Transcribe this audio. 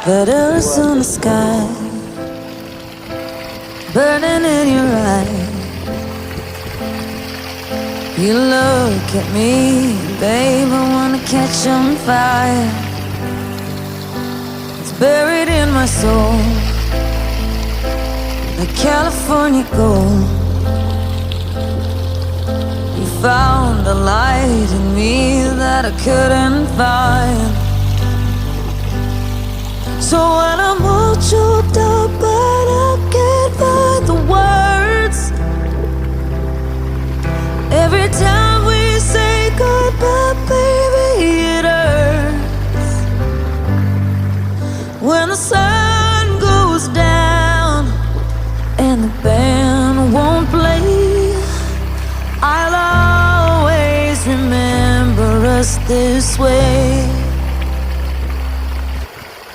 Letters on the sky, burning in your eyes. You look at me, babe, I wanna catch on fire. It's buried in my soul, like California gold. You found a light in me that I couldn't find. So when I'm all choked up but I can't find the words, every time we say goodbye, baby, it hurts. When the sun goes down and the band won't play, I'll always remember us this way.